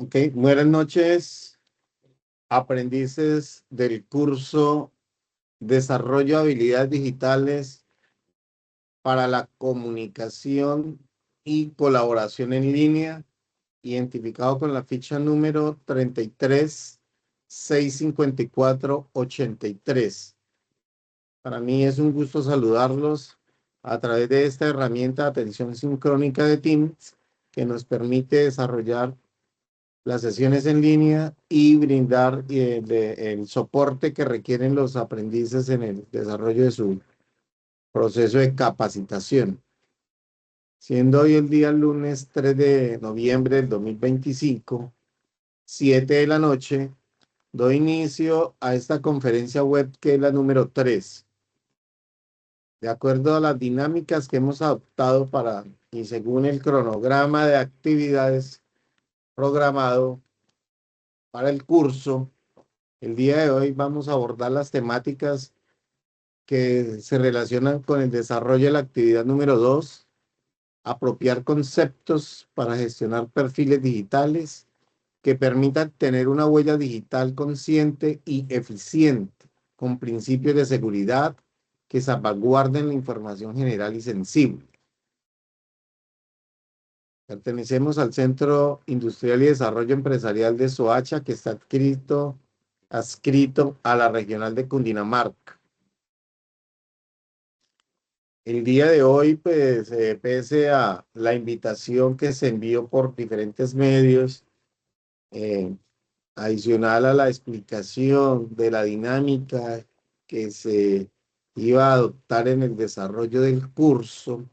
Ok, buenas noches, aprendices del curso Desarrollo de Habilidades Digitales para la Comunicación y Colaboración en Línea, identificado con la ficha número 33-654-83. Para mí es un gusto saludarlos a través de esta herramienta de atención sincrónica de Teams que nos permite desarrollar las sesiones en línea y brindar el soporte que requieren los aprendices en el desarrollo de su proceso de capacitación. Siendo hoy el día lunes 3 de noviembre del 2025, 7 de la noche, doy inicio a esta conferencia web que es la número 3. De acuerdo a las dinámicas que hemos adoptado y según el cronograma de actividades programado para el curso, el día de hoy vamos a abordar las temáticas que se relacionan con el desarrollo de la actividad número 2, apropiar conceptos para gestionar perfiles digitales que permitan tener una huella digital consciente y eficiente, con principios de seguridad que salvaguarden la información general y sensible. Pertenecemos al Centro Industrial y Desarrollo Empresarial de Soacha, que está adscrito a la Regional de Cundinamarca. El día de hoy, pues, pese a la invitación que se envió por diferentes medios, eh, adicional a la explicación de la dinámica que se iba a adoptar en el desarrollo del curso,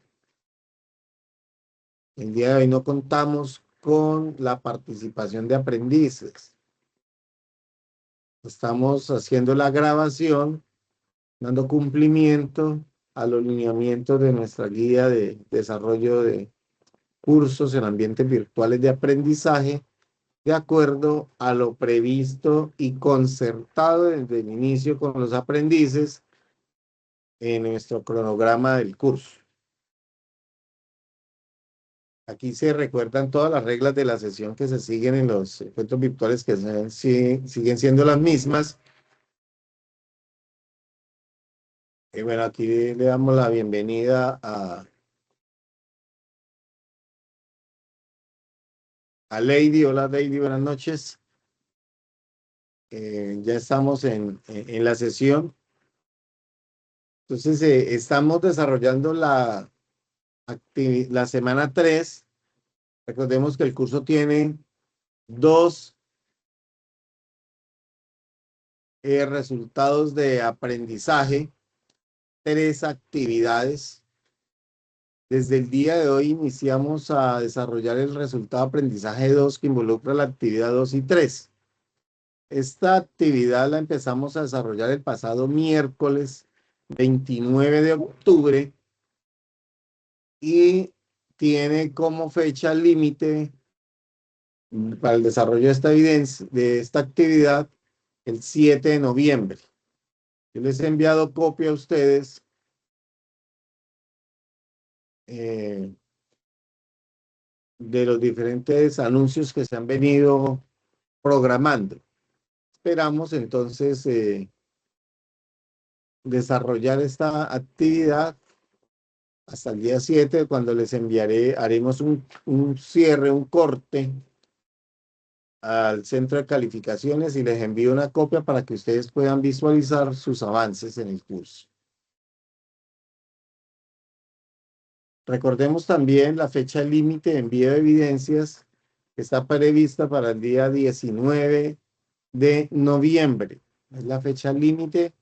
el día de hoy no contamos con la participación de aprendices. Estamos haciendo la grabación, dando cumplimiento a los lineamientos de nuestra guía de desarrollo de cursos en ambientes virtuales de aprendizaje, de acuerdo a lo previsto y concertado desde el inicio con los aprendices en nuestro cronograma del curso. Aquí se recuerdan todas las reglas de la sesión que se siguen en los encuentros virtuales que siguen siendo las mismas. Y bueno, aquí le damos la bienvenida a Lady. Hola Lady, buenas noches. Ya estamos en la sesión. Entonces, estamos desarrollando la semana 3. Recordemos que el curso tiene dos resultados de aprendizaje, 3 actividades. Desde el día de hoy iniciamos a desarrollar el resultado de aprendizaje 2 que involucra la actividad 2 y 3. Esta actividad la empezamos a desarrollar el pasado miércoles 29 de octubre y tiene como fecha límite para el desarrollo de esta actividad el 7 de noviembre. Yo les he enviado copia a ustedes de los diferentes anuncios que se han venido programando. Esperamos entonces desarrollar esta actividad hasta el día 7, cuando les enviaré, haremos un cierre, un corte al centro de calificaciones y les envío una copia para que ustedes puedan visualizar sus avances en el curso. Recordemos también la fecha límite de envío de evidencias que está prevista para el día 19 de noviembre. Es la fecha límite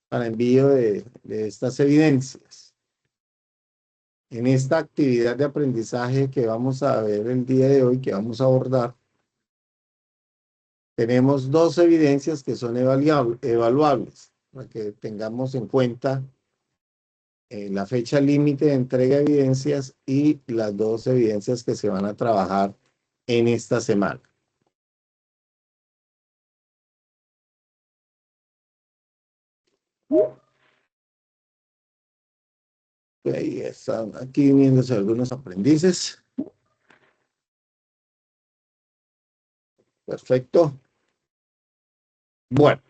para envío de estas evidencias. En esta actividad de aprendizaje que vamos a ver el día de hoy, que vamos a abordar, tenemos 2 evidencias que son evaluables, para que tengamos en cuenta la fecha límite de entrega de evidencias y las 2 evidencias que se van a trabajar en esta semana. Ahí están aquí viéndose algunos aprendices. Perfecto. Bueno,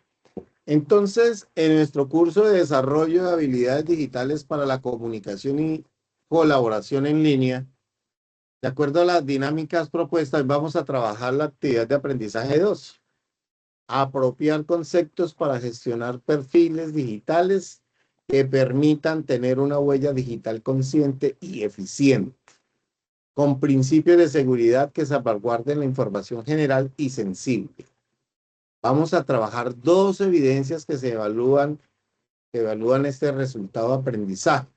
entonces, en nuestro curso de desarrollo de habilidades digitales para la comunicación y colaboración en línea, de acuerdo a las dinámicas propuestas, vamos a trabajar la actividad de aprendizaje 2. Apropiar conceptos para gestionar perfiles digitales que permitan tener una huella digital consciente y eficiente, con principios de seguridad que salvaguarden la información general y sensible. Vamos a trabajar dos evidencias que evalúan este resultado de aprendizaje.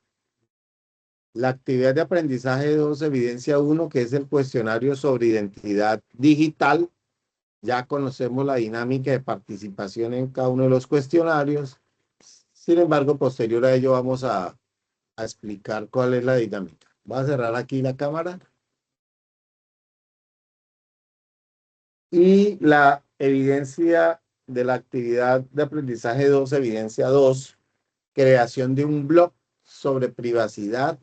La actividad de aprendizaje 2, evidencia 1, que es el cuestionario sobre identidad digital. Ya conocemos la dinámica de participación en cada uno de los cuestionarios. Sin embargo, posterior a ello vamos a explicar cuál es la dinámica. Voy a cerrar aquí la cámara. Y la evidencia de la actividad de aprendizaje 2, evidencia 2, creación de un blog sobre privacidad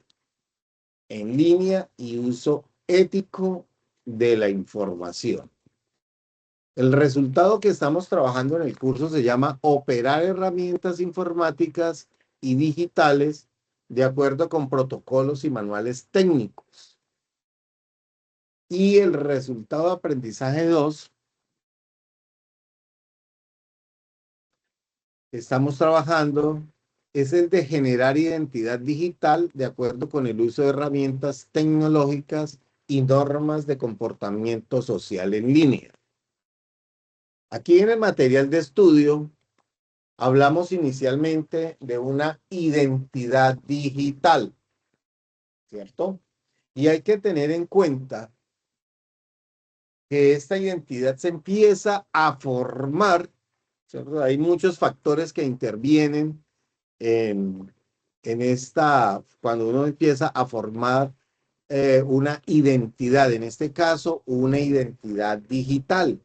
en línea y uso ético de la información. El resultado que estamos trabajando en el curso se llama operar herramientas informáticas y digitales de acuerdo con protocolos y manuales técnicos. Y el resultado de aprendizaje 2, que estamos trabajando, es el de generar identidad digital de acuerdo con el uso de herramientas tecnológicas y normas de comportamiento social en línea. Aquí en el material de estudio hablamos inicialmente de una identidad digital, ¿cierto? Y hay que tener en cuenta que esta identidad se empieza a formar, ¿cierto? Hay muchos factores que intervienen en, cuando uno empieza a formar una identidad, en este caso, una identidad digital,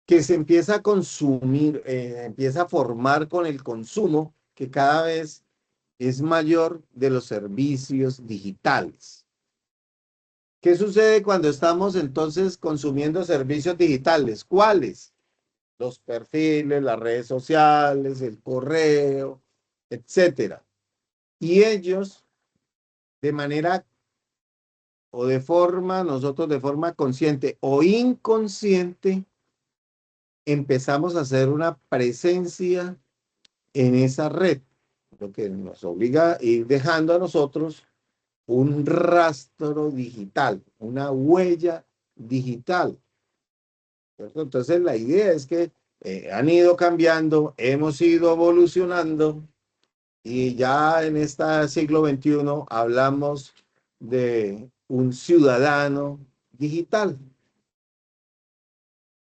que se empieza a consumir, empieza a formar con el consumo, que cada vez es mayor, de los servicios digitales. ¿Qué sucede cuando estamos entonces consumiendo servicios digitales? ¿Cuáles? Los perfiles, las redes sociales, el correo, etcétera. Y ellos, de manera o de forma, nosotros de forma consciente o inconsciente, empezamos a hacer una presencia en esa red, lo que nos obliga a ir dejando a nosotros un rastro digital, una huella digital, ¿cierto? Entonces la idea es que han ido cambiando, hemos ido evolucionando y ya en este siglo XXI hablamos de un ciudadano digital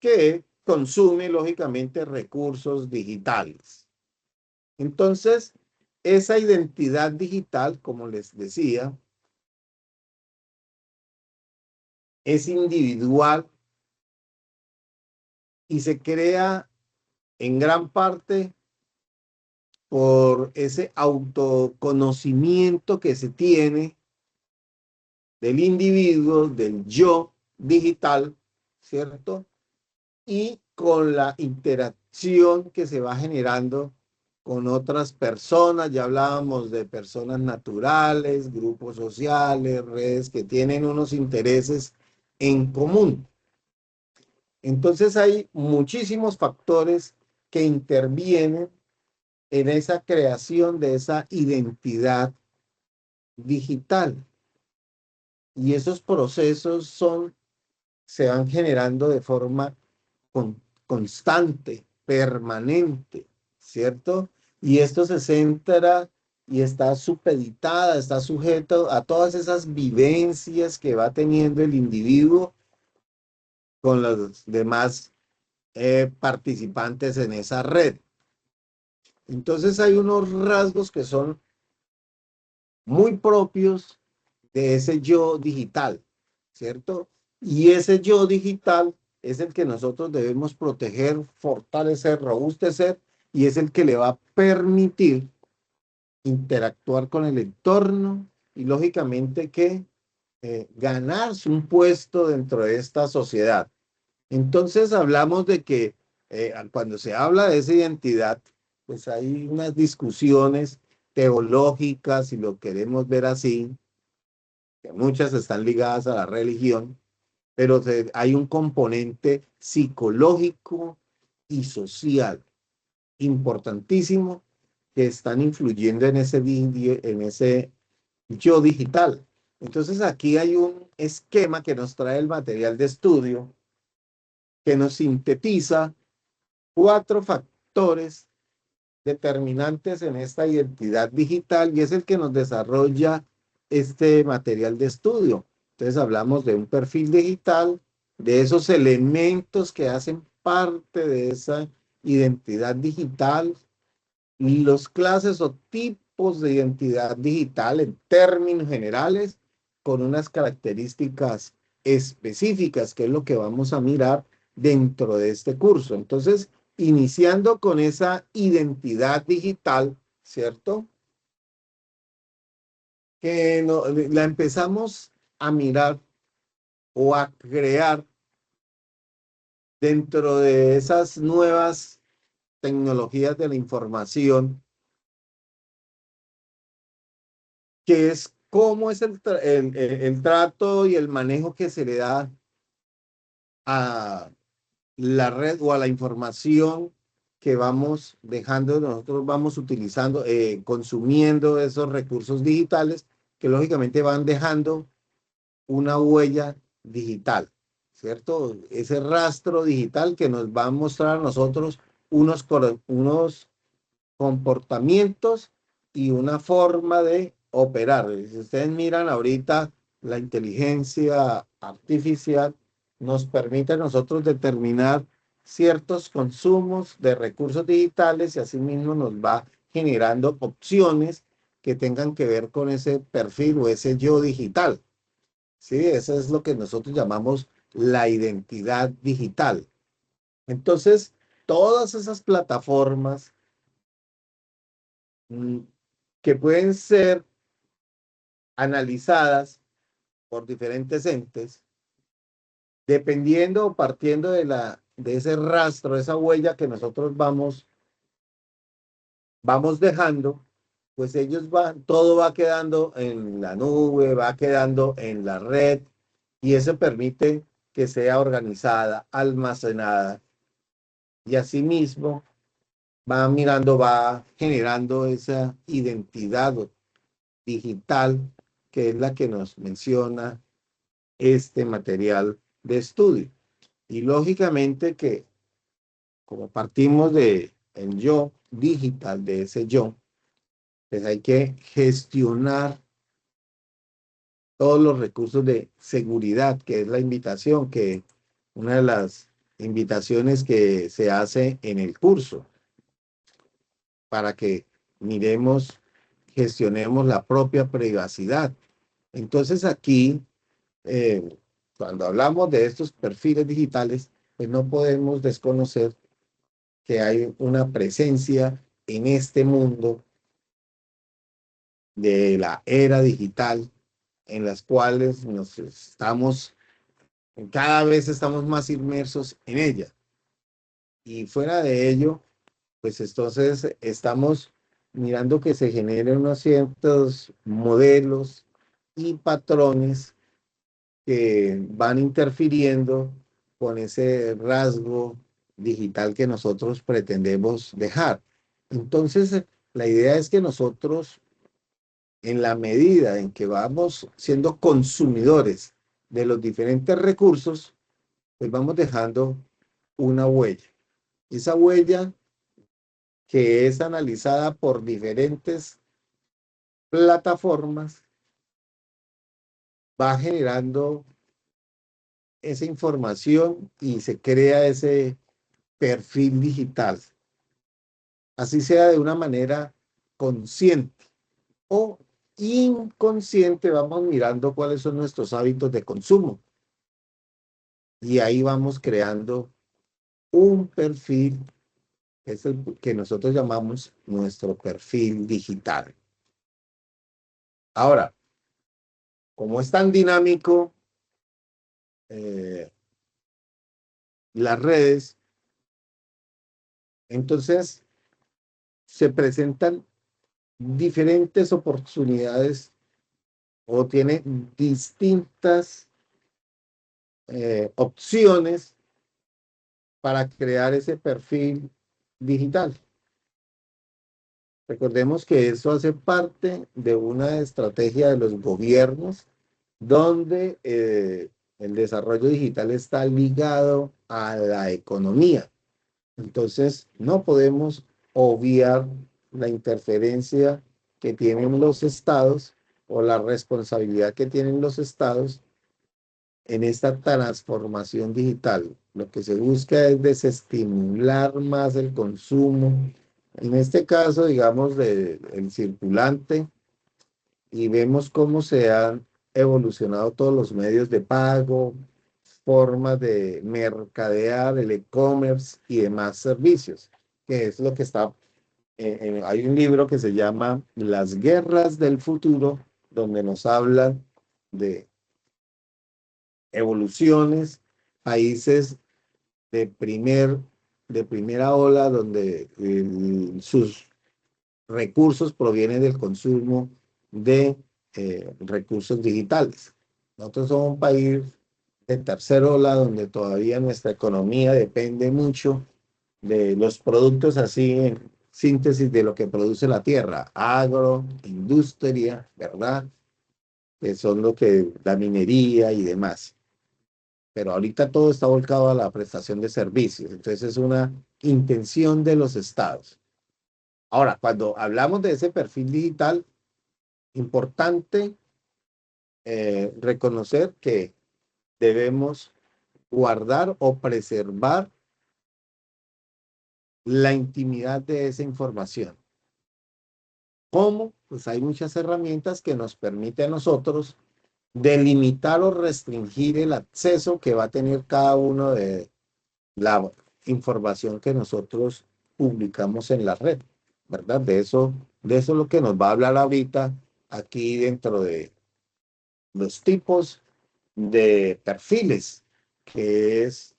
que consume lógicamente recursos digitales. Entonces, esa identidad digital, como les decía, es individual y se crea en gran parte por ese autoconocimiento que se tiene del individuo, del yo digital, ¿cierto? Y con la interacción que se va generando con otras personas. Ya hablábamos de personas naturales, grupos sociales, redes que tienen unos intereses en común. Entonces hay muchísimos factores que intervienen en esa creación de esa identidad digital. Y esos procesos se van generando de forma constante, permanente, ¿cierto? Y esto se centra y está supeditada, está sujeto a todas esas vivencias que va teniendo el individuo con los demás participantes en esa red. Entonces hay unos rasgos que son muy propios de ese yo digital, ¿cierto? Y ese yo digital es el que nosotros debemos proteger, fortalecer, robustecer, y es el que le va a permitir interactuar con el entorno y lógicamente que ganarse un puesto dentro de esta sociedad. Entonces hablamos de que cuando se habla de esa identidad, pues hay unas discusiones teológicas, si lo queremos ver así, que muchas están ligadas a la religión, pero hay un componente psicológico y social importantísimo que están influyendo en en ese yo digital. Entonces aquí hay un esquema que nos trae el material de estudio que nos sintetiza cuatro factores determinantes en esta identidad digital y es el que nos desarrolla este material de estudio. Entonces hablamos de un perfil digital, de esos elementos que hacen parte de esa identidad digital y los clases o tipos de identidad digital en términos generales con unas características específicas, que es lo que vamos a mirar dentro de este curso. Entonces, iniciando con esa identidad digital, ¿cierto? Que no, la empezamos a mirar o a crear dentro de esas nuevas tecnologías de la información, que es cómo es el trato y el manejo que se le da a la red o a la información que vamos dejando, nosotros vamos utilizando, consumiendo esos recursos digitales que lógicamente van dejando una huella digital, ¿cierto? Ese rastro digital que nos va a mostrar a nosotros unos comportamientos y una forma de operar. Si ustedes miran ahorita, la inteligencia artificial nos permite a nosotros determinar ciertos consumos de recursos digitales y asimismo nos va generando opciones que tengan que ver con ese perfil o ese yo digital. Sí, eso es lo que nosotros llamamos la identidad digital. Entonces, todas esas plataformas mm, que pueden ser analizadas por diferentes entes, dependiendo o partiendo de ese rastro, esa huella que nosotros vamos dejando, pues ellos van, todo va quedando en la nube, va quedando en la red, y eso permite que sea organizada, almacenada, y asimismo va mirando, va generando esa identidad digital que es la que nos menciona este material de estudio. Y lógicamente que como partimos de el yo digital, de ese yo, pues hay que gestionar todos los recursos de seguridad, que es la invitación, que una de las invitaciones que se hace en el curso, para que miremos, gestionemos la propia privacidad. Entonces aquí cuando hablamos de estos perfiles digitales, pues no podemos desconocer que hay una presencia en este mundo de la era digital en las cuales cada vez estamos más inmersos en ella. Y fuera de ello, pues entonces estamos mirando que se generen unos ciertos modelos y patrones que van interfiriendo con ese rasgo digital que nosotros pretendemos dejar. Entonces, la idea es que nosotros, en la medida en que vamos siendo consumidores de los diferentes recursos, pues vamos dejando una huella. Esa huella que es analizada por diferentes plataformas va generando esa información y se crea ese perfil digital, así sea de una manera consciente o inconsciente, vamos mirando cuáles son nuestros hábitos de consumo y ahí vamos creando un perfil, que es el que nosotros llamamos nuestro perfil digital. Ahora, como es tan dinámico, eh, las redes. Entonces, se presentan diferentes oportunidades o tiene distintas opciones para crear ese perfil digital. Recordemos que eso hace parte de una estrategia de los gobiernos donde el desarrollo digital está ligado a la economía. Entonces, no podemos obviar la interferencia que tienen los estados o la responsabilidad que tienen los estados en esta transformación digital. Lo que se busca es desestimular más el consumo, en este caso, digamos, del circulante, y vemos cómo se han evolucionado todos los medios de pago, formas de mercadear, el e-commerce y demás servicios, que es lo que está, hay un libro que se llama Las guerras del futuro, donde nos hablan de evoluciones, países de, de primera ola, donde sus recursos provienen del consumo de recursos digitales. Nosotros somos un país de tercera ola donde todavía nuestra economía depende mucho de los productos así en síntesis de lo que produce la tierra, agro, industria, ¿verdad? Que son lo que la minería y demás. Pero ahorita todo está volcado a la prestación de servicios. Entonces es una intención de los estados. Ahora, cuando hablamos de ese perfil digital, importante reconocer que debemos guardar o preservar la intimidad de esa información. ¿Cómo? Pues hay muchas herramientas que nos permiten a nosotros delimitar o restringir el acceso que va a tener cada uno de la información que nosotros publicamos en la red, ¿verdad? De eso es lo que nos va a hablar ahorita aquí dentro de los tipos de perfiles, que es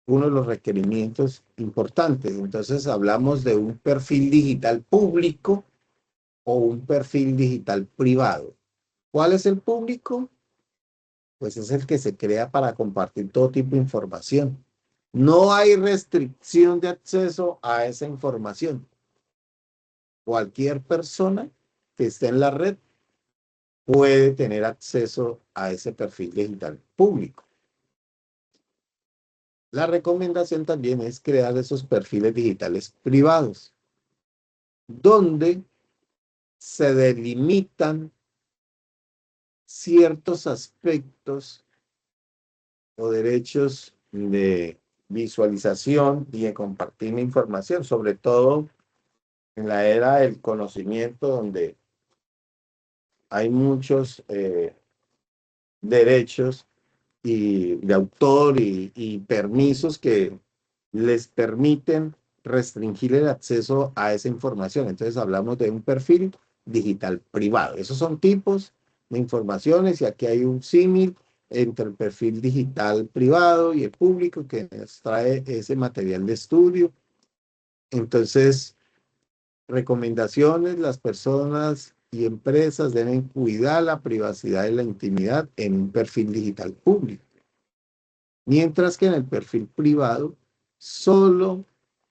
uno de los requerimientos importantes. Entonces hablamos de un perfil digital público o un perfil digital privado. ¿Cuál es el público? Pues es el que se crea para compartir todo tipo de información. No hay restricción de acceso a esa información. Cualquier persona que esté en la red puede tener acceso a ese perfil digital público. La recomendación también es crear esos perfiles digitales privados, donde se delimitan ciertos aspectos o derechos de visualización y de compartir información, sobre todo en la era del conocimiento, donde hay muchos derechos de autor y permisos que les permiten restringir el acceso a esa información. Entonces hablamos de un perfil digital privado. Esos son tipos de informaciones y aquí hay un símil entre el perfil digital privado y el público que nos trae ese material de estudio. Entonces, recomendaciones, las personas y empresas deben cuidar la privacidad y la intimidad en un perfil digital público. Mientras que en el perfil privado solo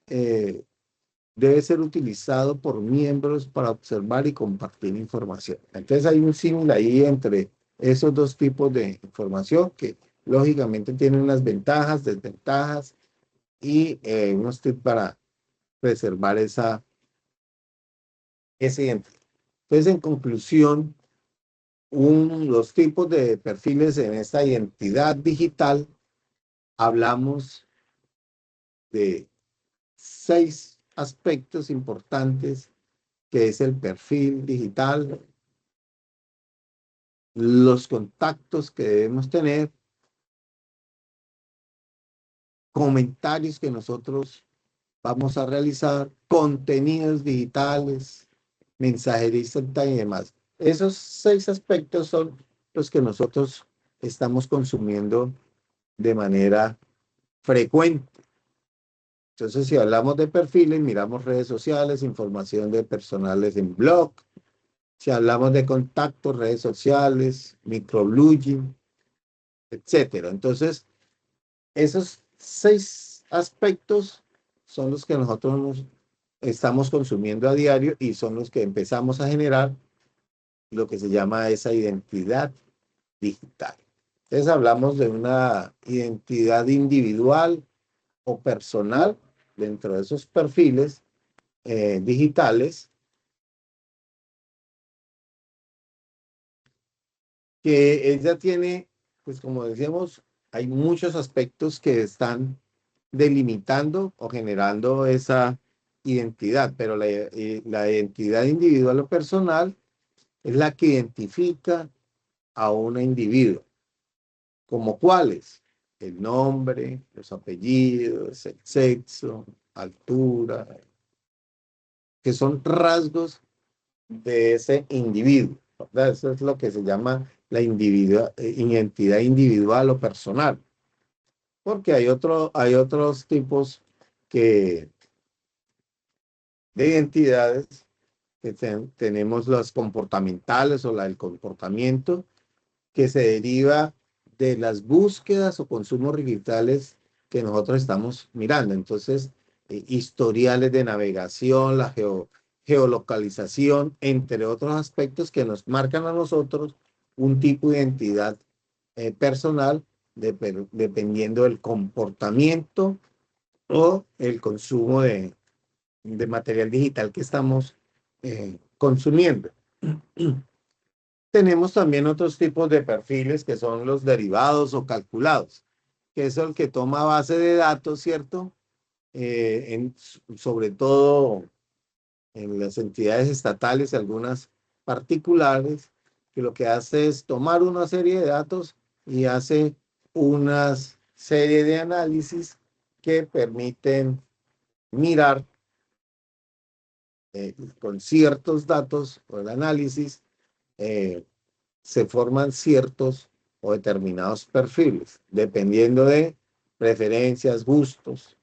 debe ser utilizado por miembros para observar y compartir información. Entonces hay un símil ahí entre esos dos tipos de información que lógicamente tienen unas ventajas, desventajas y unos tips para preservar esa identidad. Entonces, en conclusión, los tipos de perfiles en esta identidad digital, hablamos de 6 aspectos importantes, que es el perfil digital, los contactos que debemos tener, comentarios que nosotros vamos a realizar, contenidos digitales, mensajería instantánea y demás. Esos 6 aspectos son los que nosotros estamos consumiendo de manera frecuente. Entonces, si hablamos de perfiles, miramos redes sociales, información de personales en blog. Si hablamos de contactos, redes sociales, microblogging, etcétera. Entonces, esos 6 aspectos son los que nosotros nos estamos consumiendo a diario y son los que empezamos a generar lo que se llama esa identidad digital. Entonces hablamos de una identidad individual o personal dentro de esos perfiles digitales que ella tiene, pues como decíamos, hay muchos aspectos que están delimitando o generando esa identidad, pero la identidad individual o personal es la que identifica a un individuo, como cuáles, el nombre, los apellidos, el sexo, altura, que son rasgos de ese individuo, ¿verdad? Eso es lo que se llama la identidad individual o personal, porque hay otros tipos que, de identidades que tenemos las comportamentales o la del comportamiento, que se deriva de las búsquedas o consumos digitales que nosotros estamos mirando. Entonces, historiales de navegación, la geolocalización, entre otros aspectos que nos marcan a nosotros un tipo de identidad personal dependiendo del comportamiento o el consumo de material digital que estamos consumiendo. Tenemos también otros tipos de perfiles que son los derivados o calculados, que es el que toma base de datos, ¿cierto? Sobre todo en las entidades estatales y algunas particulares, que lo que hace es tomar una serie de datos y hace una serie de análisis que permiten mirar con ciertos datos o el análisis eh, se forman ciertos o determinados perfiles, dependiendo de preferencias, gustos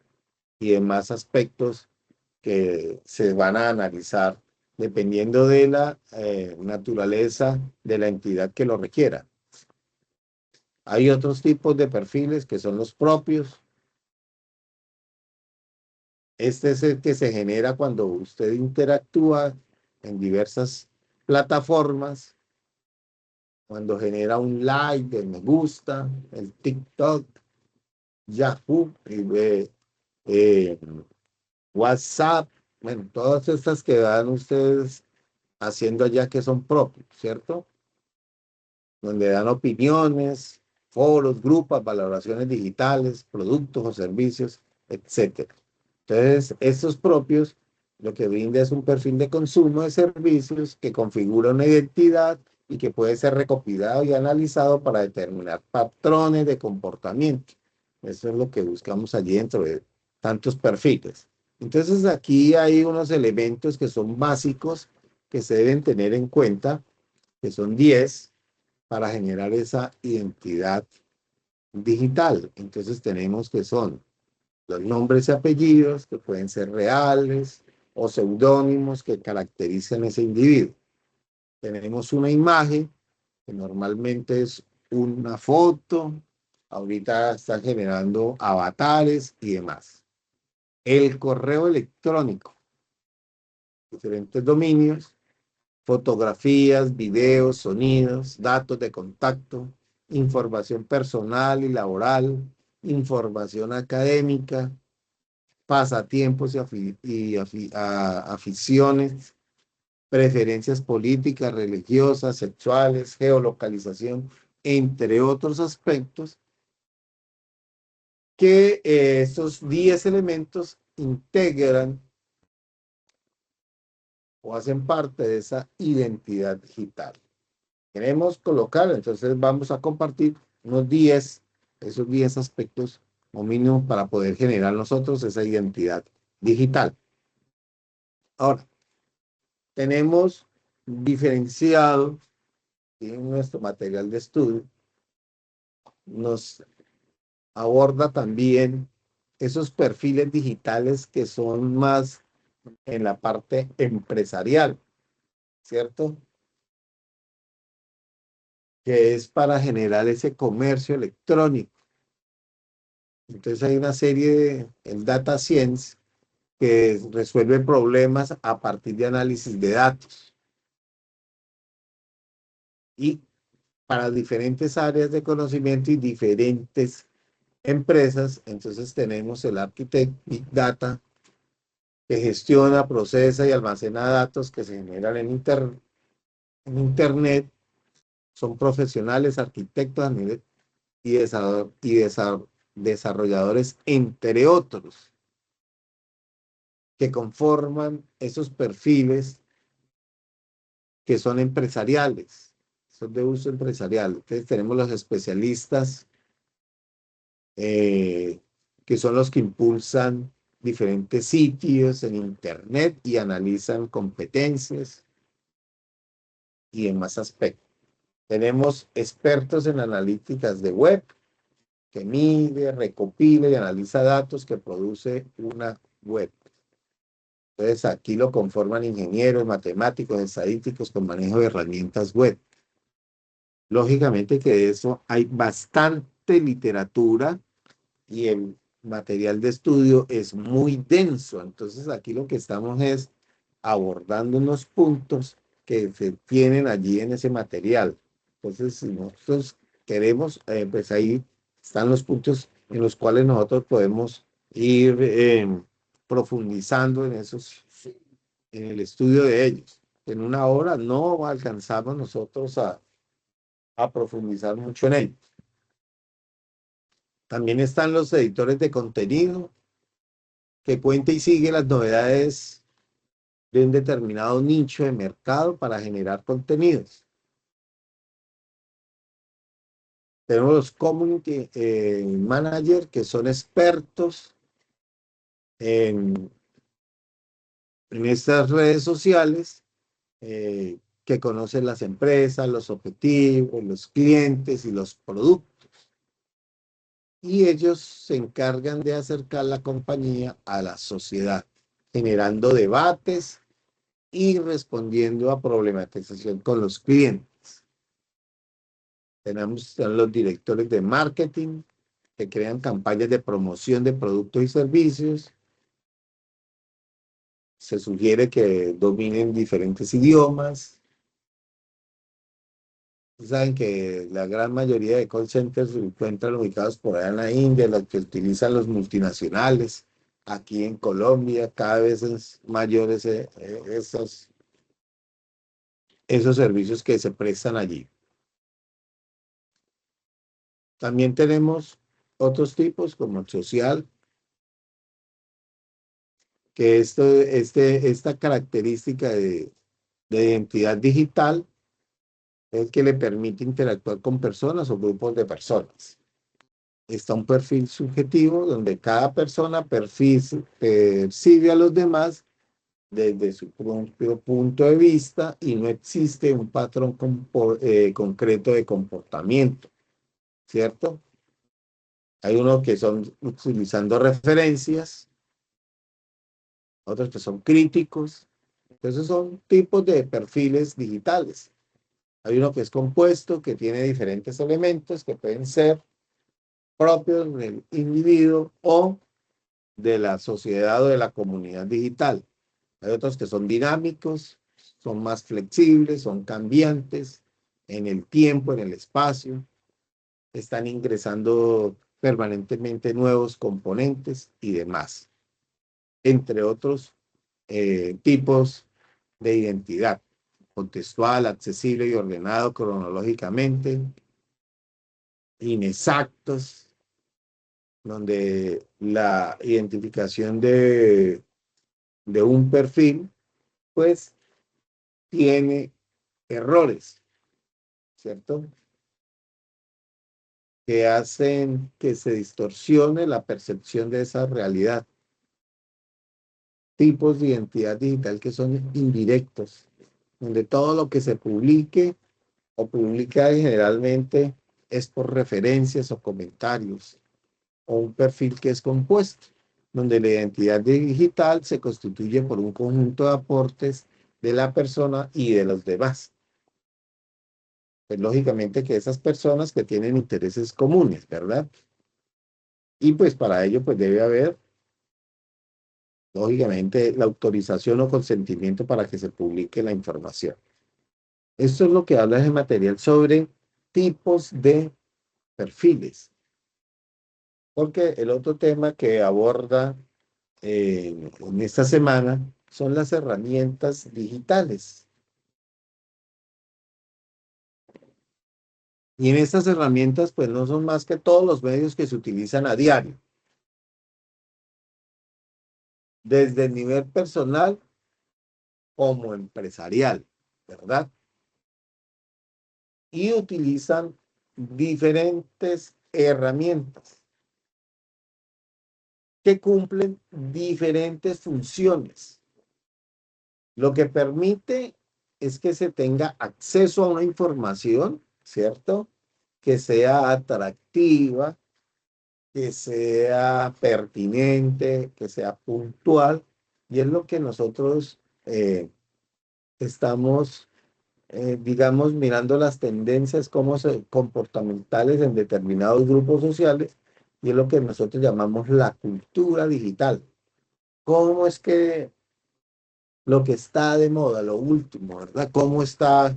y demás aspectos que se van a analizar dependiendo de la naturaleza de la entidad que lo requiera. Hay otros tipos de perfiles que son los propios. Este es el que se genera cuando usted interactúa en diversas plataformas, cuando genera un like, el me gusta, el TikTok, Yahoo, eh, WhatsApp, bueno, todas estas que van ustedes haciendo allá que son propios, ¿cierto? Donde dan opiniones, foros, grupos, valoraciones digitales, productos o servicios, etcétera. Entonces, estos propios lo que brinda es un perfil de consumo de servicios que configura una identidad y que puede ser recopilado y analizado para determinar patrones de comportamiento. Eso es lo que buscamos allí dentro de tantos perfiles. Entonces, aquí hay unos elementos que son básicos que se deben tener en cuenta, que son 10 para generar esa identidad digital. Entonces, tenemos que son los nombres y apellidos, que pueden ser reales o seudónimos que caracterizan a ese individuo. Tenemos una imagen, que normalmente es una foto, ahorita están generando avatares y demás. El correo electrónico, diferentes dominios, fotografías, videos, sonidos, datos de contacto, información personal y laboral, información académica, pasatiempos aficiones, preferencias políticas, religiosas, sexuales, geolocalización, entre otros aspectos, que estos 10 elementos integran o hacen parte de esa identidad digital. Queremos colocar, entonces vamos a compartir esos 10 aspectos o mínimo para poder generar nosotros esa identidad digital. Ahora, tenemos diferenciado en nuestro material de estudio, nos aborda también esos perfiles digitales que son más en la parte empresarial, ¿cierto? Que es para generar ese comercio electrónico. Entonces hay una serie el Data Science que resuelve problemas a partir de análisis de datos y para diferentes áreas de conocimiento y diferentes empresas. Entonces tenemos el Architect Big Data que gestiona, procesa y almacena datos que se generan en Internet. Son profesionales, arquitectos y, desarrolladores, entre otros, que conforman esos perfiles que son empresariales, son de uso empresarial. Entonces tenemos los especialistas, eh, que son los que impulsan diferentes sitios en Internet y analizan competencias y demás aspectos. Tenemos expertos en analíticas de web, que mide, recopila y analiza datos que produce una web. Entonces aquí lo conforman ingenieros, matemáticos, estadísticos con manejo de herramientas web. Lógicamente que de eso hay bastante literatura y el material de estudio es muy denso. Entonces aquí lo que estamos es abordando unos puntos que se tienen allí en ese material. Entonces, si nosotros queremos, pues ahí están los puntos en los cuales nosotros podemos ir profundizando en esos, en el estudio de ellos. En una hora no alcanzamos nosotros a profundizar mucho en ellos. También están los editores de contenido, que cuenta y sigue las novedades de un determinado nicho de mercado para generar contenidos. Tenemos los community manager, que son expertos en, en estas redes sociales, que conocen las empresas, los objetivos, los clientes y los productos. Y ellos se encargan de acercar la compañía a la sociedad, generando debates y respondiendo a problematización con los clientes. Tenemos los directores de marketing, que crean campañas de promoción de productos y servicios. Se sugiere que dominen diferentes idiomas. Saben que la gran mayoría de call centers se encuentran ubicados por allá en la India, los que utilizan los multinacionales. Aquí en Colombia cada vez es mayores esos servicios que se prestan allí. También tenemos otros tipos como el social, que esta característica de identidad digital es que le permite interactuar con personas o grupos de personas. Está un perfil subjetivo donde cada persona percibe a los demás desde su propio punto de vista y no existe un patrón concreto de comportamiento, ¿cierto? Hay unos que son utilizando referencias, otros que son críticos. Entonces son tipos de perfiles digitales. Hay uno que es compuesto, que tiene diferentes elementos que pueden ser propios del individuo o de la sociedad o de la comunidad digital. Hay otros que son dinámicos, son más flexibles, son cambiantes en el tiempo, en el espacio, están ingresando permanentemente nuevos componentes y demás, entre otros tipos de identidad: contextual, accesible y ordenado cronológicamente, inexactos, donde la identificación de un perfil, pues, tiene errores, ¿cierto? Que hacen que se distorsione la percepción de esa realidad. Tipos de identidad digital que son indirectos, donde todo lo que se publique o publica generalmente es por referencias o comentarios. o un perfil que es compuesto, donde la identidad digital se constituye por un conjunto de aportes de la persona y de los demás. Pues lógicamente que esas personas que tienen intereses comunes, ¿verdad? Y pues para ello pues debe haber, lógicamente, la autorización o consentimiento para que se publique la información. Esto es lo que habla ese material sobre tipos de perfiles. Porque el otro tema que aborda en esta semana son las herramientas digitales. Y en estas herramientas, pues no son más que todos los medios que se utilizan a diario, desde el nivel personal como empresarial, ¿verdad? Y utilizan diferentes herramientas que cumplen diferentes funciones. Lo que permite es que se tenga acceso a una información, ¿cierto? Que sea atractiva, que sea pertinente, que sea puntual, y es lo que nosotros estamos, digamos, mirando las tendencias comportamentales en determinados grupos sociales, y es lo que nosotros llamamos la cultura digital. ¿Cómo es que lo que está de moda, lo último, ¿verdad? ¿Cómo está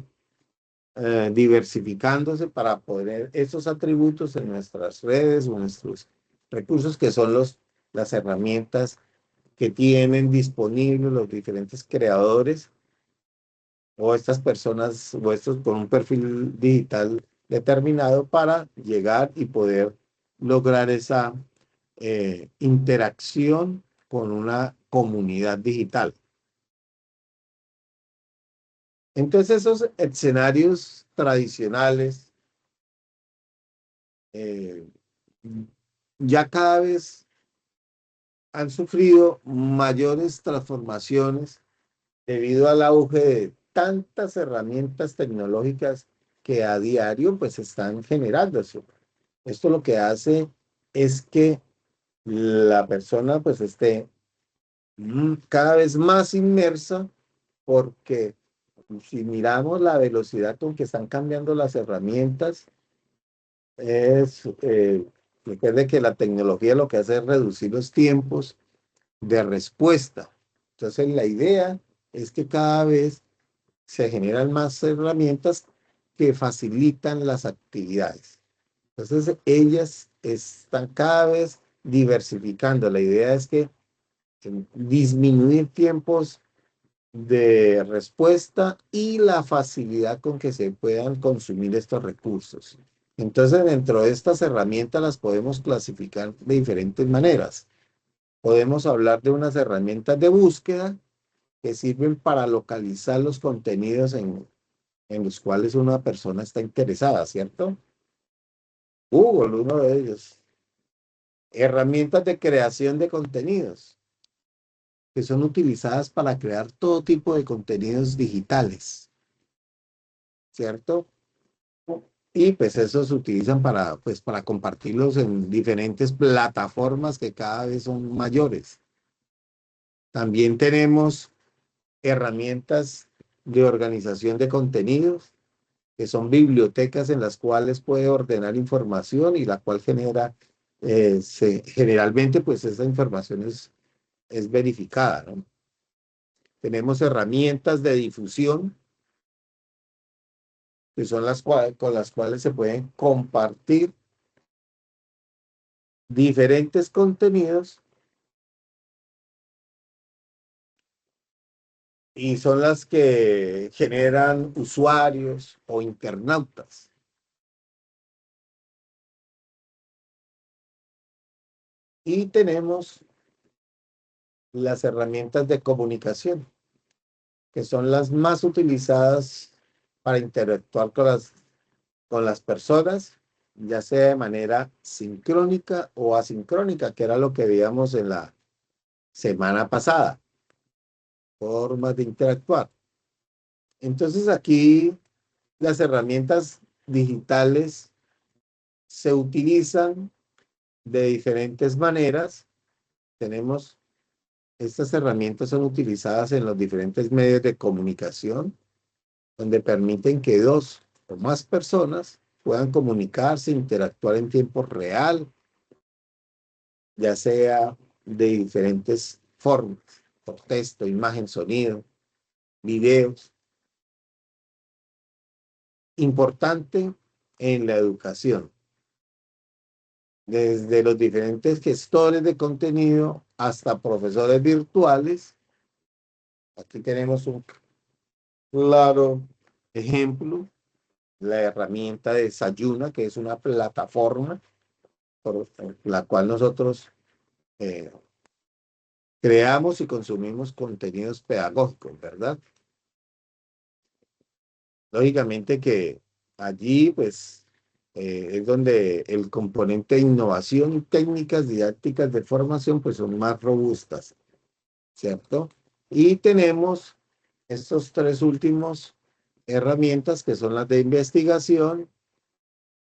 diversificándose para poner esos atributos en nuestras redes o en nuestros recursos que son las herramientas que tienen disponibles los diferentes creadores o estas personas o estos con un perfil digital determinado para llegar y poder lograr esa interacción con una comunidad digital. Entonces esos escenarios tradicionales eh, ya cada vez han sufrido mayores transformaciones debido al auge de tantas herramientas tecnológicas que a diario pues están generándose. Esto lo que hace es que la persona pues esté cada vez más inmersa porque si miramos la velocidad con que están cambiando las herramientas, es, recuerde que la tecnología lo que hace es reducir los tiempos de respuesta. Entonces, la idea es que cada vez se generan más herramientas que facilitan las actividades. Entonces, ellas están cada vez diversificando. La idea es que disminuir tiempos de respuesta y la facilidad con que se puedan consumir estos recursos. Entonces, dentro de estas herramientas las podemos clasificar de diferentes maneras. Podemos hablar de unas herramientas de búsqueda que sirven para localizar los contenidos en los cuales una persona está interesada, ¿cierto? Google, uno de ellos. Herramientas de creación de contenidos que son utilizadas para crear todo tipo de contenidos digitales, ¿cierto? Y pues esos se utilizan pues, para compartirlos en diferentes plataformas que cada vez son mayores. También tenemos herramientas de organización de contenidos, que son bibliotecas en las cuales puede ordenar información y la cual generalmente pues esa información es verificada, ¿no? Tenemos herramientas de difusión, que son con las cuales se pueden compartir diferentes contenidos y son las que generan usuarios o internautas. Y tenemos las herramientas de comunicación, que son las más utilizadas para interactuar con las personas, ya sea de manera sincrónica o asincrónica, que era lo que veíamos en la semana pasada, formas de interactuar. Entonces aquí las herramientas digitales se utilizan de diferentes maneras. Tenemos, estas herramientas son utilizadas en los diferentes medios de comunicación, donde permiten que dos o más personas puedan comunicarse, interactuar en tiempo real, ya sea de diferentes formas, por texto, imagen, sonido, videos. Importante en la educación, desde los diferentes gestores de contenido hasta profesores virtuales. Aquí tenemos un claro ejemplo, la herramienta de Sayuna, que es una plataforma por la cual nosotros eh, creamos y consumimos contenidos pedagógicos, ¿verdad? Lógicamente que allí, pues, es donde el componente de innovación y técnicas didácticas de formación, pues, son más robustas, ¿cierto? Y tenemos estos tres últimos herramientas que son las de investigación,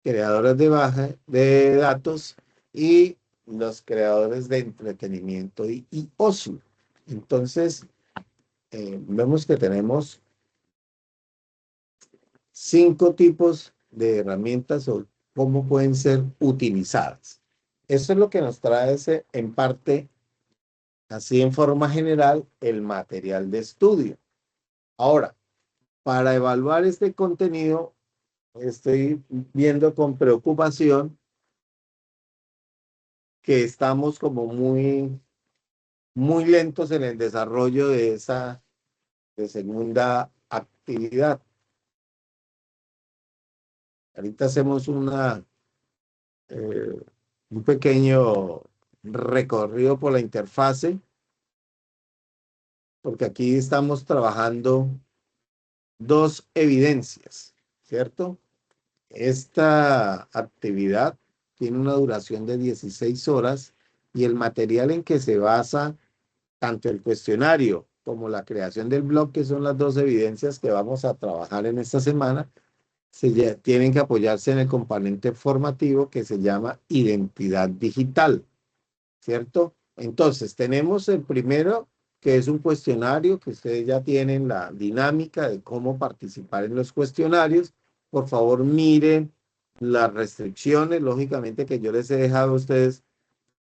creadores de datos y los creadores de entretenimiento y ocio. Entonces, vemos que tenemos 5 tipos de herramientas o cómo pueden ser utilizadas. Eso es lo que nos trae en parte, así en forma general, el material de estudio. Ahora, para evaluar este contenido, estoy viendo con preocupación que estamos como muy lentos en el desarrollo de esa de segunda actividad. Ahorita hacemos eh, un pequeño recorrido por la interfase, porque aquí estamos trabajando dos evidencias, ¿cierto? Esta actividad tiene una duración de 16 horas y el material en que se basa tanto el cuestionario como la creación del blog, que son las dos evidencias que vamos a trabajar en esta semana, tienen que apoyarse en el componente formativo que se llama identidad digital, ¿cierto? Entonces, tenemos el primero, que es un cuestionario, que ustedes ya tienen la dinámica de cómo participar en los cuestionarios. Por favor, miren las restricciones, lógicamente que yo les he dejado a ustedes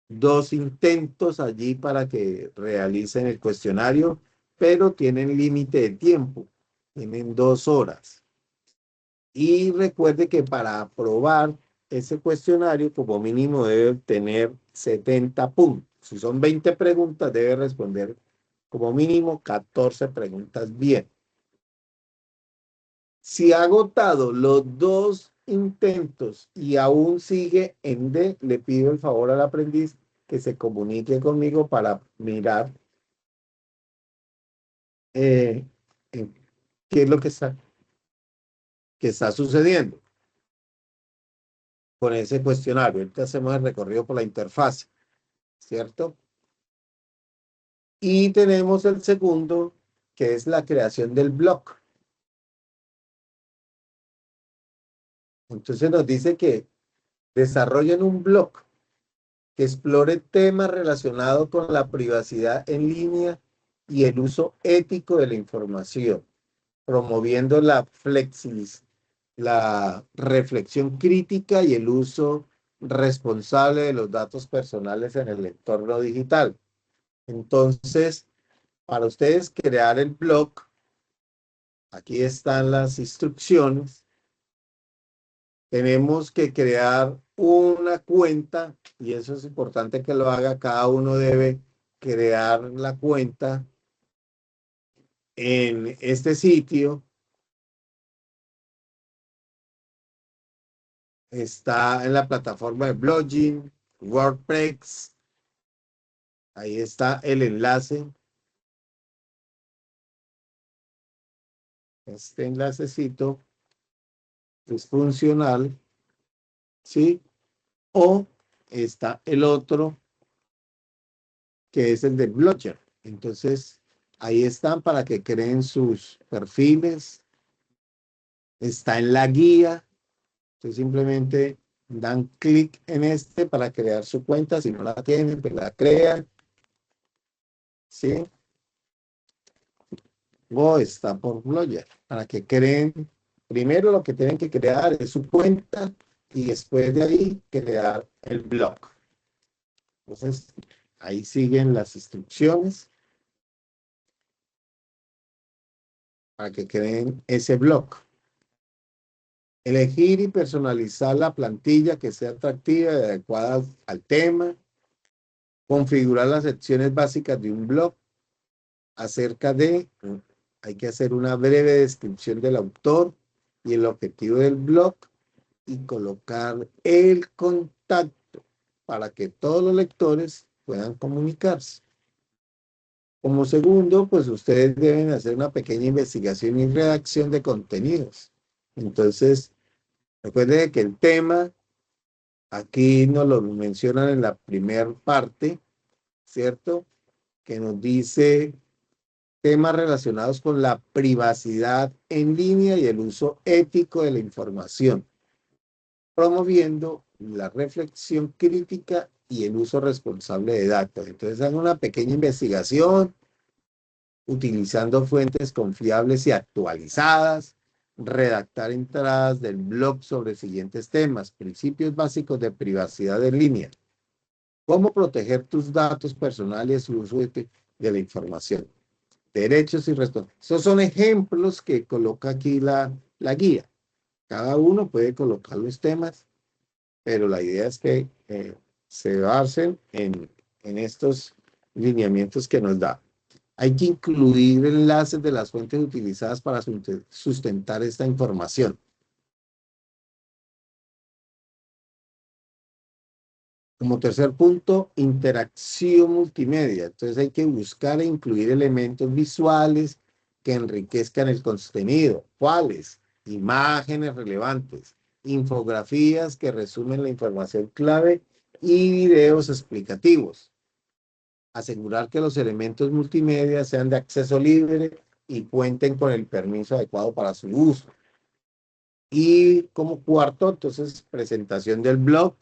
2 intentos allí para que realicen el cuestionario, pero tienen límite de tiempo, tienen 2 horas. Y recuerde que para aprobar ese cuestionario, como mínimo debe tener 70 puntos. Si son 20 preguntas, debe responder como mínimo 14 preguntas bien. Si ha agotado los 2 intentos y aún sigue en D, le pido el favor al aprendiz que se comunique conmigo para mirar eh, qué es lo que está sucediendo con ese cuestionario. Ahorita hacemos el recorrido por la interfaz, ¿cierto? Y tenemos el segundo, que es la creación del blog. Entonces nos dice que desarrollen un blog que explore temas relacionados con la privacidad en línea y el uso ético de la información, promoviendo la reflexión crítica y el uso responsable de los datos personales en el entorno digital. Entonces, para ustedes crear el blog, aquí están las instrucciones. Tenemos que crear una cuenta y eso es importante que lo haga. Cada uno debe crear la cuenta en este sitio. Está en la plataforma de blogging, WordPress. Ahí está el enlace. Este enlacecito es funcional, ¿sí? O está el otro que es el de Blogger. Entonces, ahí están para que creen sus perfiles. Está en la guía. Usted simplemente dan clic en este para crear su cuenta. Si no la tienen, pues la crean. ¿Sí? O está por Blogger. Para que creen, primero lo que tienen que crear es su cuenta y después de ahí crear el blog. Entonces, ahí siguen las instrucciones para que creen ese blog. Elegir y personalizar la plantilla que sea atractiva y adecuada al tema. Configurar las secciones básicas de un blog. Acerca de, hay que hacer una breve descripción del autor y el objetivo del blog y colocar el contacto para que todos los lectores puedan comunicarse. Como segundo, pues ustedes deben hacer una pequeña investigación y redacción de contenidos. Entonces, recuerden que el tema, aquí nos lo mencionan en la primera parte, ¿cierto? Que nos dice temas relacionados con la privacidad en línea y el uso ético de la información, promoviendo la reflexión crítica y el uso responsable de datos. Entonces, hagan una pequeña investigación utilizando fuentes confiables y actualizadas, redactar entradas del blog sobre siguientes temas: principios básicos de privacidad en línea, cómo proteger tus datos personales y uso de la información, derechos y responsabilidades. Esos son ejemplos que coloca aquí la guía. Cada uno puede colocar los temas, pero la idea es que se basen en estos lineamientos que nos da. Hay que incluir enlaces de las fuentes utilizadas para sustentar esta información. Como tercer punto, interacción multimedia. Entonces hay que buscar e incluir elementos visuales que enriquezcan el contenido. ¿Cuáles? Imágenes relevantes, infografías que resumen la información clave y videos explicativos. Asegurar que los elementos multimedia sean de acceso libre y cuenten con el permiso adecuado para su uso. Y como cuarto, entonces, presentación del blog.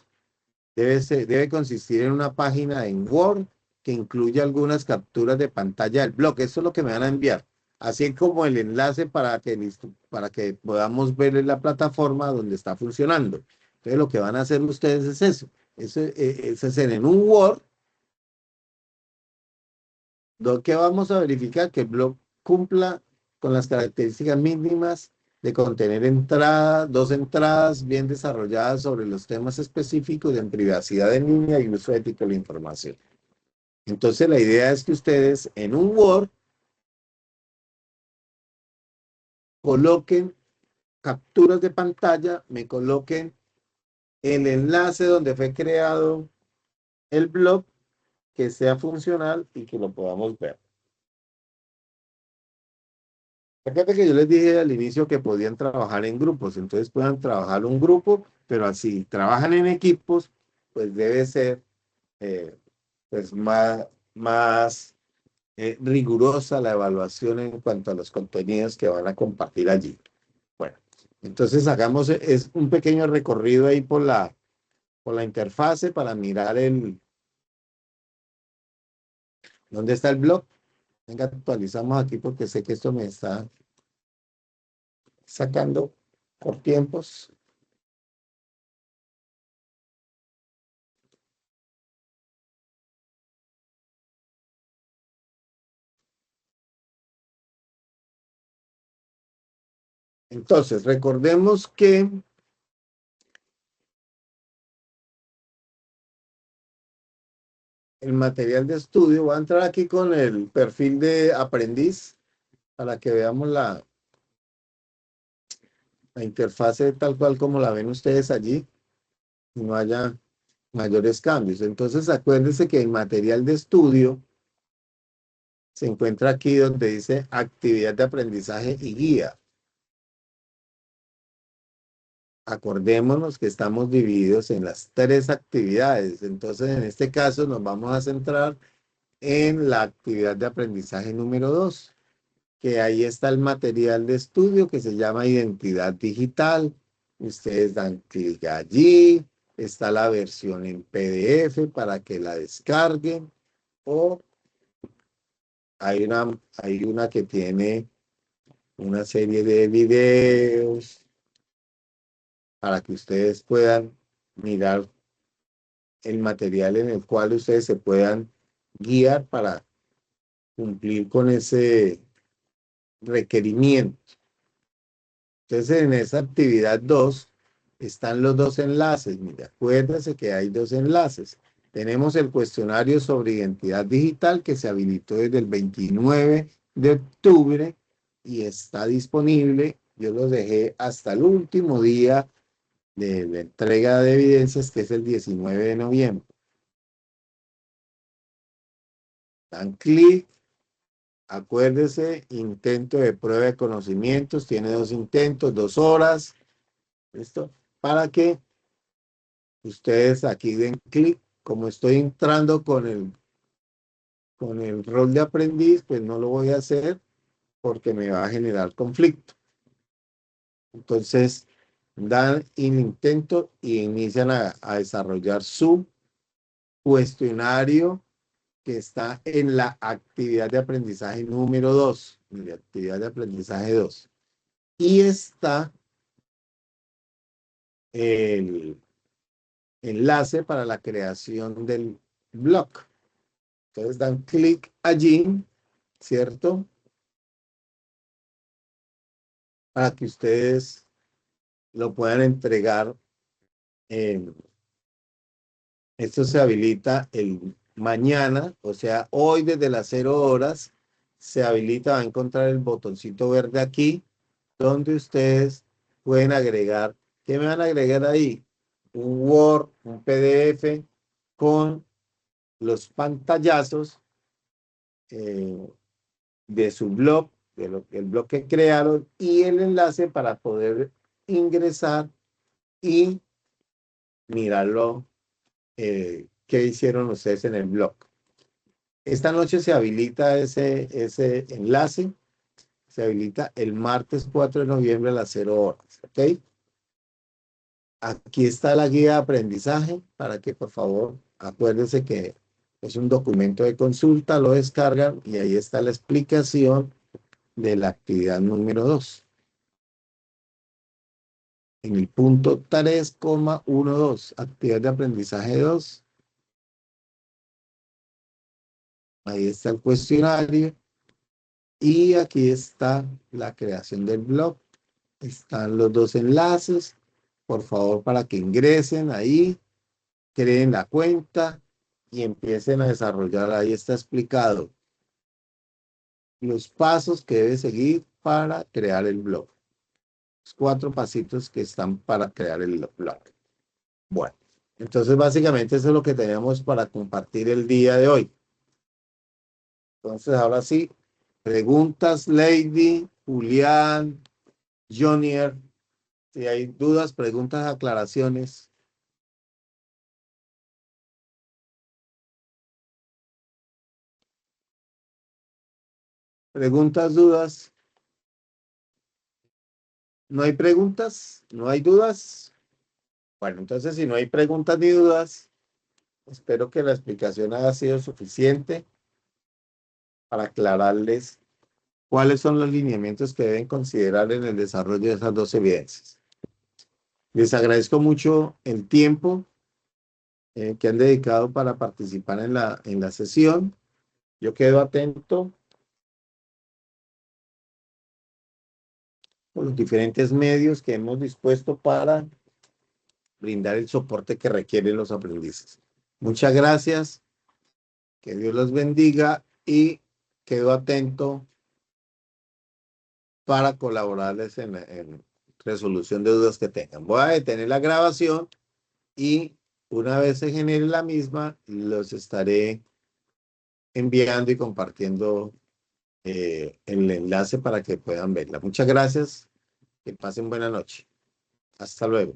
Debe consistir en una página en Word que incluya algunas capturas de pantalla del blog. Eso es lo que me van a enviar. Así como el enlace para que podamos ver en la plataforma donde está funcionando. Entonces, lo que van a hacer ustedes es eso. Es hacer en un Word, lo que vamos a verificar que el blog cumpla con las características mínimas de contener dos entradas bien desarrolladas sobre los temas específicos de privacidad en línea y uso ético de la información. Entonces, la idea es que ustedes en un Word coloquen capturas de pantalla, me coloquen el enlace donde fue creado el blog, que sea funcional y que lo podamos ver. Fíjate que yo les dije al inicio que podían trabajar en grupos, entonces puedan trabajar un grupo, pero así trabajan en equipos, pues debe ser eh, pues más rigurosa la evaluación en cuanto a los contenidos que van a compartir allí. Bueno, entonces hagamos es un pequeño recorrido ahí por la interfase para mirar dónde está el blog. Venga, actualizamos aquí porque sé que esto me está sacando por tiempos. Entonces, recordemos que el material de estudio, voy a entrar aquí con el perfil de aprendiz para que veamos la interfase tal cual como la ven ustedes allí y no haya mayores cambios. Entonces, acuérdense que el material de estudio se encuentra aquí donde dice actividad de aprendizaje y guía. Acordémonos que estamos divididos en las tres actividades. Entonces, en este caso, nos vamos a centrar en la actividad de aprendizaje número 2, que ahí está el material de estudio que se llama identidad digital. Ustedes dan clic allí, está la versión en PDF para que la descarguen, o hay una que tiene una serie de videos para que ustedes puedan mirar el material en el cual ustedes se puedan guiar para cumplir con ese requerimiento. Entonces, en esa actividad 2 están los dos enlaces. Mira, acuérdense que hay dos enlaces. Tenemos el cuestionario sobre identidad digital que se habilitó desde el 29 de octubre y está disponible. Yo los dejé hasta el último día de la entrega de evidencias, que es el 19 de noviembre. Dan clic. Acuérdese, intento de prueba de conocimientos, tiene 2 intentos, 2 horas, ¿listo? Para que ustedes aquí den clic. Como estoy entrando con el rol de aprendiz, pues no lo voy a hacer porque me va a generar conflicto. Entonces, dan el intento y inician a desarrollar su cuestionario que está en la actividad de aprendizaje número 2, la actividad de aprendizaje 2. Y está el enlace para la creación del blog. Entonces dan clic allí, ¿cierto? Para que ustedes lo puedan entregar. Esto se habilita el mañana, o sea, hoy desde las 0 horas se habilita, va a encontrar el botoncito verde aquí, donde ustedes pueden agregar. ¿Qué me van a agregar ahí? Un Word, un PDF con los pantallazos de su blog, el blog que crearon, y el enlace para poder ingresar y mirarlo, qué hicieron ustedes en el blog. Esta noche se habilita ese enlace, se habilita el martes 4 de noviembre a las 0 horas, ¿ok? Aquí está la guía de aprendizaje para que por favor acuérdense que es un documento de consulta, lo descargan y ahí está la explicación de la actividad número 2. En el punto 3,12, actividad de aprendizaje 2. Ahí está el cuestionario y aquí está la creación del blog. Están los dos enlaces. Por favor, para que ingresen ahí, creen la cuenta y empiecen a desarrollar. Ahí está explicado los pasos que debe seguir para crear el blog. Los 4 pasitos que están para crear el blog. Bueno, entonces básicamente eso es lo que tenemos para compartir el día de hoy. Entonces, ahora sí, preguntas, Lady, Julián, Jonier. Si hay dudas, preguntas, aclaraciones. Preguntas, dudas. ¿No hay preguntas? ¿No hay dudas? Bueno, entonces si no hay preguntas ni dudas, espero que la explicación haya sido suficiente para aclararles cuáles son los lineamientos que deben considerar en el desarrollo de esas 2 evidencias. Les agradezco mucho el tiempo que han dedicado para participar en la sesión. Yo quedo atento por los diferentes medios que hemos dispuesto para brindar el soporte que requieren los aprendices. Muchas gracias, que Dios los bendiga y quedo atento para colaborarles en resolución de dudas que tengan. Voy a detener la grabación y una vez se genere la misma, los estaré enviando y compartiendo el enlace para que puedan verla. Muchas gracias, que pasen buena noche. Hasta luego.